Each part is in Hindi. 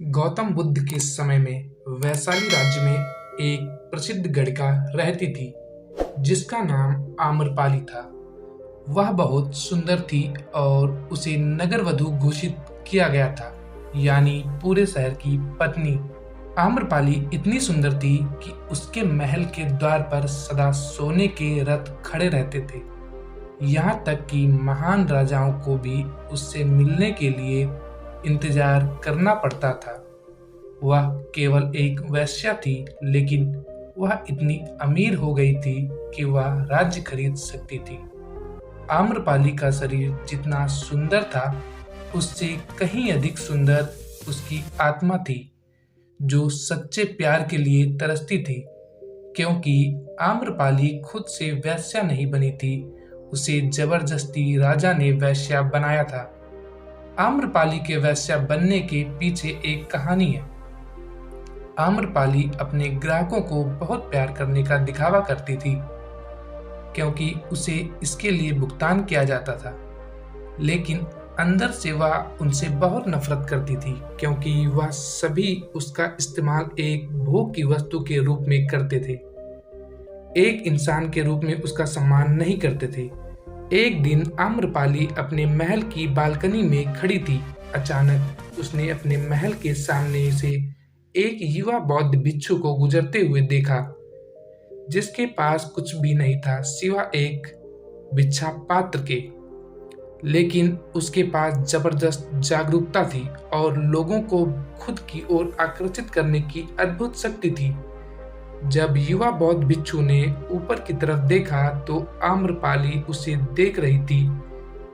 गौतम बुद्ध के समय में वैशाली राज्य में एक प्रसिद्ध गढ़िका रहती थी जिसका नाम आम्रपाली था। वह बहुत सुंदर थी और उसे नगर वधु घोषित किया गया था, यानी पूरे शहर की पत्नी। आम्रपाली इतनी सुंदर थी कि उसके महल के द्वार पर सदा सोने के रथ खड़े रहते थे। यहाँ तक कि महान राजाओं को भी उससे मिलने के लिए इंतजार करना पड़ता था। वह केवल एक वेश्या थी, लेकिन वह इतनी अमीर हो गई थी कि वह राज्य खरीद सकती थी। आम्रपाली का शरीर जितना सुंदर था, उससे कहीं अधिक सुंदर उसकी आत्मा थी, जो सच्चे प्यार के लिए तरसती थी। क्योंकि आम्रपाली खुद से वेश्या नहीं बनी थी, उसे जबरदस्ती राजा ने वेश्या बनाया था। आम्रपाली के वेश्या बनने के पीछे एक कहानी है। आम्रपाली अपने ग्राहकों को बहुत प्यार करने का दिखावा करती थी, क्योंकि उसे इसके लिए भुगतान किया जाता था। लेकिन अंदर से वह उनसे बहुत नफरत करती थी, क्योंकि वह सभी उसका इस्तेमाल एक भोग की वस्तु के रूप में करते थे, एक इंसान के रूप में उसका सम्मान नहीं करते थे। एक दिन आम्रपाली अपने महल की बालकनी में खड़ी थी। अचानक उसने अपने महल के सामने से एक युवा बौद्ध भिक्षु को गुजरते हुए देखा, जिसके पास कुछ भी नहीं था सिवा एक भिक्षा पात्र के। लेकिन उसके पास जबरदस्त जागरूकता थी और लोगों को खुद की ओर आकर्षित करने की अद्भुत शक्ति थी। जब युवा बौद्ध भिक्षु ने ऊपर की तरफ देखा तो आम्रपाली उसे देख रही थी।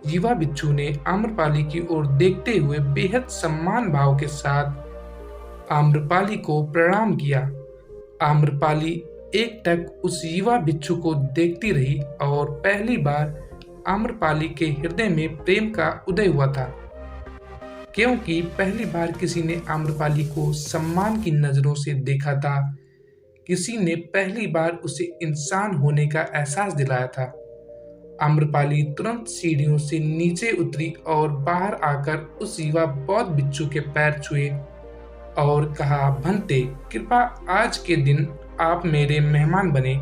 युवा भिक्षु ने आम्रपाली की ओर देखते हुए बेहद सम्मान भाव के साथ आम्रपाली को प्रणाम किया। आम्रपाली एकटक उस युवा भिक्षु को देखती रही और पहली बार आम्रपाली के हृदय में प्रेम का उदय हुआ था, क्योंकि पहली बार किसी ने आम्रपाली को सम्मान की नजरों से देखा था। किसी ने पहली बार उसे इंसान होने का एहसास दिलाया था। आम्रपाली तुरंत सीढ़ियों से नीचे उतरी और बाहर आकर उस युवा बौद्ध भिक्षु के पैर छुए और कहा, भंते, कृपया आज के दिन आप मेरे मेहमान बने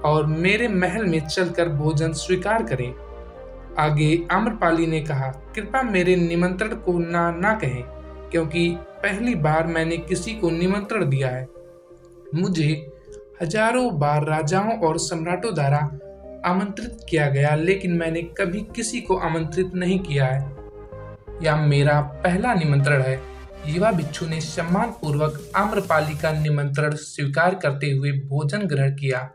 और मेरे महल में चलकर भोजन स्वीकार करें। आगे आम्रपाली ने कहा, कृपया मेरे निमंत्रण को ना कहें, क्योंकि पहली बार मैंने किसी को निमंत्रण दिया है। मुझे हजारों बार राजाओं और सम्राटों द्वारा आमंत्रित किया गया, लेकिन मैंने कभी किसी को आमंत्रित नहीं किया है। यह मेरा पहला निमंत्रण है। युवा भिक्षु ने सम्मान पूर्वक आम्रपाली का निमंत्रण स्वीकार करते हुए भोजन ग्रहण किया।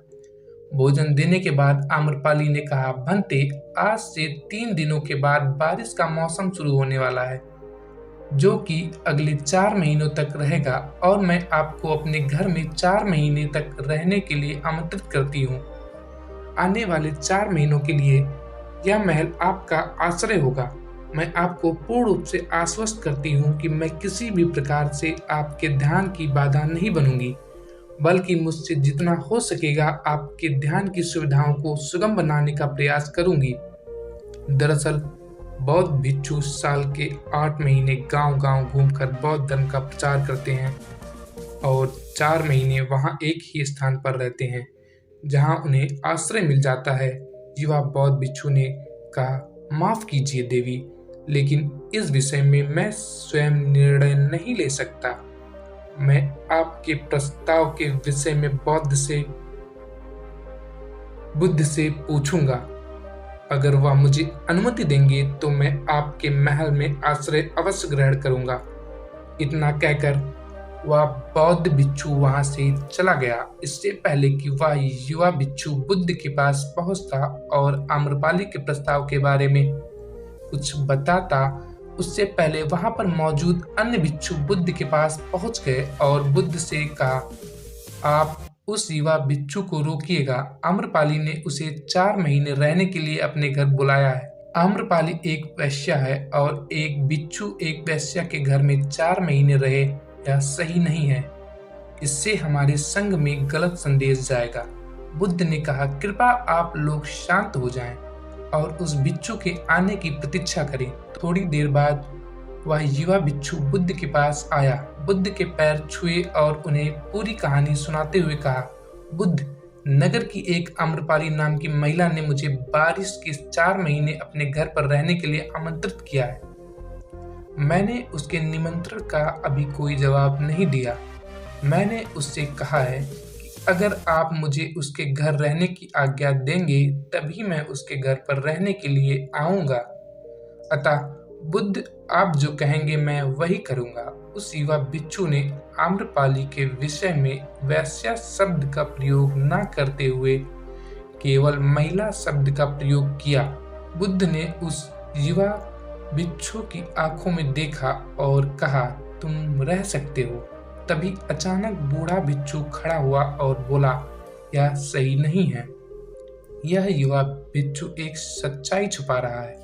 भोजन देने के बाद आम्रपाली ने कहा, भंते, आज से 3 दिनों के बाद बारिश का मौसम शुरू होने वाला है, जो कि अगले 4 महीनों तक रहेगा, और मैं आपको अपने घर में 4 महीने तक रहने के लिए आमंत्रित करती हूँ। आने वाले 4 महीनों के लिए यह महल आपका आश्रय होगा। मैं आपको पूर्ण रूप से आश्वस्त करती हूँ कि मैं किसी भी प्रकार से आपके ध्यान की बाधा नहीं बनूंगी, बल्कि मुझसे जितना हो सकेगा आपके ध्यान की सुविधाओं को सुगम बनाने का प्रयास करूंगी। दरअसल बौद्ध भिक्षु साल के 8 महीने गांव-गांव घूमकर बौद्ध धर्म का प्रचार करते हैं और 4 महीने वहां एक ही स्थान पर रहते हैं, जहां उन्हें आश्रय मिल जाता है। युवा बौद्ध भिक्षु ने कहा, माफ कीजिए देवी, लेकिन इस विषय में मैं स्वयं निर्णय नहीं ले सकता। मैं आपके प्रस्ताव के विषय में बुद्ध से पूछूंगा। अगर वह मुझे अनुमति देंगे तो मैं आपके महल में आश्रय अवश्य ग्रहण करूंगा। इतना कहकर वह बौद्ध भिक्षु वहां से चला गया। इससे पहले कि वह युवा भिक्षु बुद्ध के पास पहुंचता और आम्रपाली के प्रस्ताव के बारे में कुछ बताता, उससे पहले वहां पर मौजूद अन्य भिक्षु बुद्ध के पास पहुंच गए और बुद्ध से कहा, आप उस युवा भिक्षु को रोकिएगा। आम्रपाली ने उसे 4 महीने रहने के लिए अपने घर बुलाया है। आम्रपाली एक वेश्या है और एक भिक्षु एक वेश्या के घर में 4 महीने रहे, यह सही नहीं है। इससे हमारे संघ में गलत संदेश जाएगा। बुद्ध ने कहा, कृपया आप लोग शांत हो जाएं और उस भिक्षु के आने की प्रतीक्षा करें। थोड़ी देर बाद वह युवा बिच्छू बुद्ध के पास आया, बुद्ध के पैर छुए और उन्हें पूरी कहानी सुनाते हुए कहा, बुद्ध, नगर की एक आम्रपाली नाम की महिला ने मुझे बारिश के 4 महीने अपने घर पर रहने के लिए आमंत्रित किया है। मैंने उसके निमंत्रण का अभी कोई जवाब नहीं दिया। मैंने उससे कहा है कि अगर आप मुझे उसके घर रहने की आज्ञा देंगे तभी मैं उसके घर पर रहने के लिए आऊंगा। अतः बुद्ध, आप जो कहेंगे मैं वही करूंगा। उस युवा बिच्छू ने आम्रपाली के विषय में वैश्या शब्द का प्रयोग न करते हुए केवल महिला शब्द का प्रयोग किया। बुद्ध ने उस युवा बिच्छू की आंखों में देखा और कहा, तुम रह सकते हो। तभी अचानक बूढ़ा बिच्छू खड़ा हुआ और बोला, यह सही नहीं है। यह युवा बिच्छू एक सच्चाई छुपा रहा है।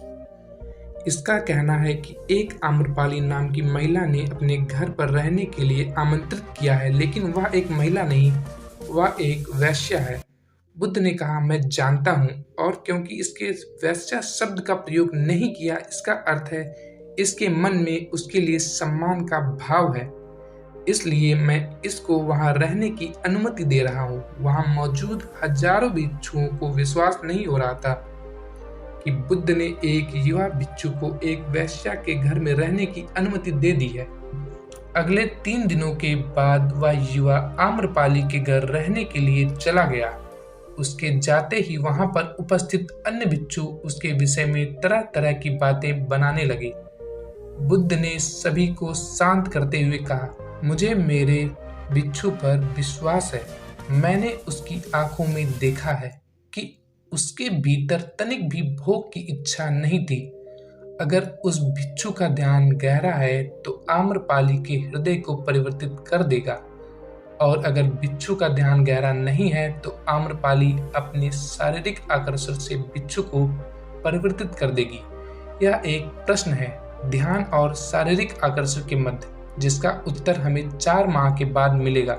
इसका कहना है कि एक आम्रपाली नाम की महिला ने अपने घर पर रहने के लिए आमंत्रित किया है, लेकिन वह एक महिला नहीं, वह एक वैश्या है। बुद्ध ने कहा, मैं जानता हूँ, और क्योंकि इसके वैश्या शब्द का प्रयोग नहीं किया, इसका अर्थ है इसके मन में उसके लिए सम्मान का भाव है। इसलिए मैं इसको वहां रहने की अनुमति दे रहा हूँ। वहां मौजूद हजारों बिच्छुओं को विश्वास नहीं हो रहा था कि बुद्ध ने एक युवा बिच्छू को एक वैश्या के घर में रहने की अनुमति दे दी है। अगले 3 दिनों के बाद वह युवा आम्रपाली के घर रहने के लिए चला गया। उसके जाते ही वहां पर उपस्थित अन्य बिच्छू उसके विषय में तरह तरह की बातें बनाने लगे। बुद्ध ने सभी को शांत करते हुए कहा, मुझे मेरे बिच्छू पर विश्वास है। मैंने उसकी आंखों में देखा है कि उसके भीतर तनिक भी भोग की इच्छा नहीं थी। अगर उस बिच्छू का ध्यान गहरा है तो आम्रपाली के हृदय को परिवर्तित कर देगा, और अगर बिच्छू का ध्यान गहरा नहीं है तो आम्रपाली अपने शारीरिक आकर्षण से बिच्छू को परिवर्तित कर देगी। यह एक प्रश्न है, ध्यान और शारीरिक आकर्षण के मध्य, जिसका उत्तर हमें 4 माह के बाद मिलेगा।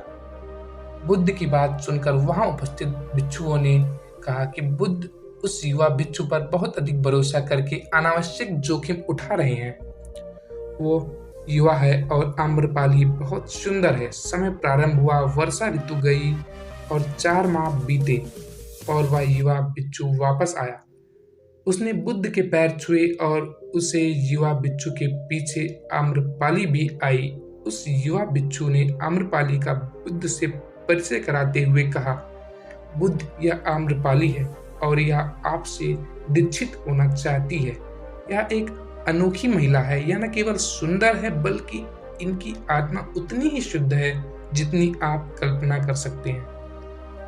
बुद्ध की बात सुनकर वहां उपस्थित बिच्छुओं ने कहा कि बुद्ध उस युवा बिच्छू पर बहुत अधिक भरोसा करके अनावश्यक जोखिम उठा रहे हैं। वो युवा है और आम्रपाली बहुत सुंदर है। समय प्रारंभ हुआ, वर्षा ऋतु गई और 4 माह बीते और वह युवा बिच्छू वापस आया। उसने बुद्ध के पैर छुए और उसे युवा बिच्छू के पीछे आम्रपाली भी आई। उस युवा बिच्छू ने आम्रपाली का बुद्ध से परिचय कराते हुए कहा, बुद्ध, यह आम्रपाली है और यह आपसे दीक्षित होना चाहती है। यह एक अनोखी महिला है। यह न केवल सुंदर है बल्कि इनकी आत्मा उतनी ही शुद्ध है जितनी आप कल्पना कर सकते हैं।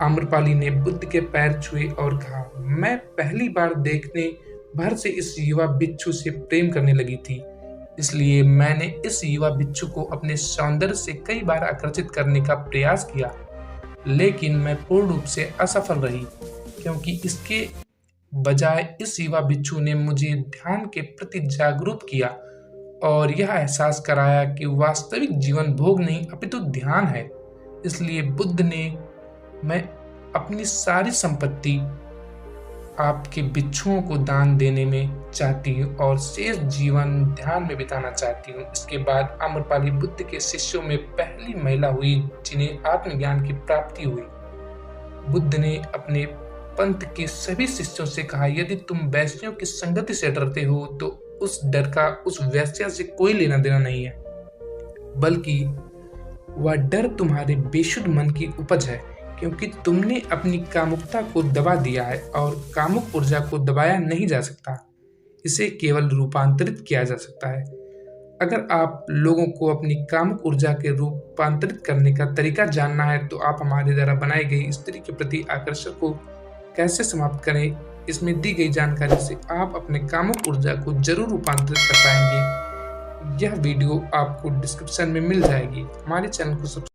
आम्रपाली ने बुद्ध के पैर छुए और कहा, मैं पहली बार देखने भर से इस युवा बिच्छू से प्रेम करने लगी थी। इसलिए मैंने इस युवा बिच्छू को अपने सौंदर्य से कई बार आकर्षित करने का प्रयास किया, लेकिन मैं पूर्ण रूप से असफल रही, क्योंकि इसके बजाय इस युवा बिच्छू ने मुझे ध्यान के प्रति जागरूक किया और यह एहसास कराया कि वास्तविक जीवन भोग नहीं अपितु ध्यान है। इसलिए बुद्ध ने, मैं अपनी सारी संपत्ति आपके बिच्छुओं को दान देने में चाहती हूँ और शेष जीवन ध्यान में बिताना चाहती हूँ। इसके बाद आम्रपाली बुद्ध के शिष्यों में पहली महिला हुई जिन्हें आत्मज्ञान की प्राप्ति हुई। बुद्ध ने अपने पंथ के सभी शिष्यों से कहा, यदि तुम वैश्यों की संगति से डरते हो तो उस डर का उस वैश्या से कोई लेना देना नहीं है, बल्कि वह डर तुम्हारे बेशुद्ध मन की उपज है, क्योंकि तुमने अपनी कामुकता को दबा दिया है और कामुक ऊर्जा को दबाया नहीं जा सकता, इसे केवल रूपांतरित किया जा सकता है। अगर आप लोगों को अपनी कामुक ऊर्जा के रूपांतरित करने का तरीका जानना है तो आप हमारे द्वारा बनाई गई स्त्री के प्रति आकर्षण को कैसे समाप्त करें, इसमें दी गई जानकारी से आप अपने कामुक ऊर्जा को जरूर रूपांतरित कर पाएंगे। यह वीडियो आपको डिस्क्रिप्शन में मिल जाएगी। हमारे चैनल को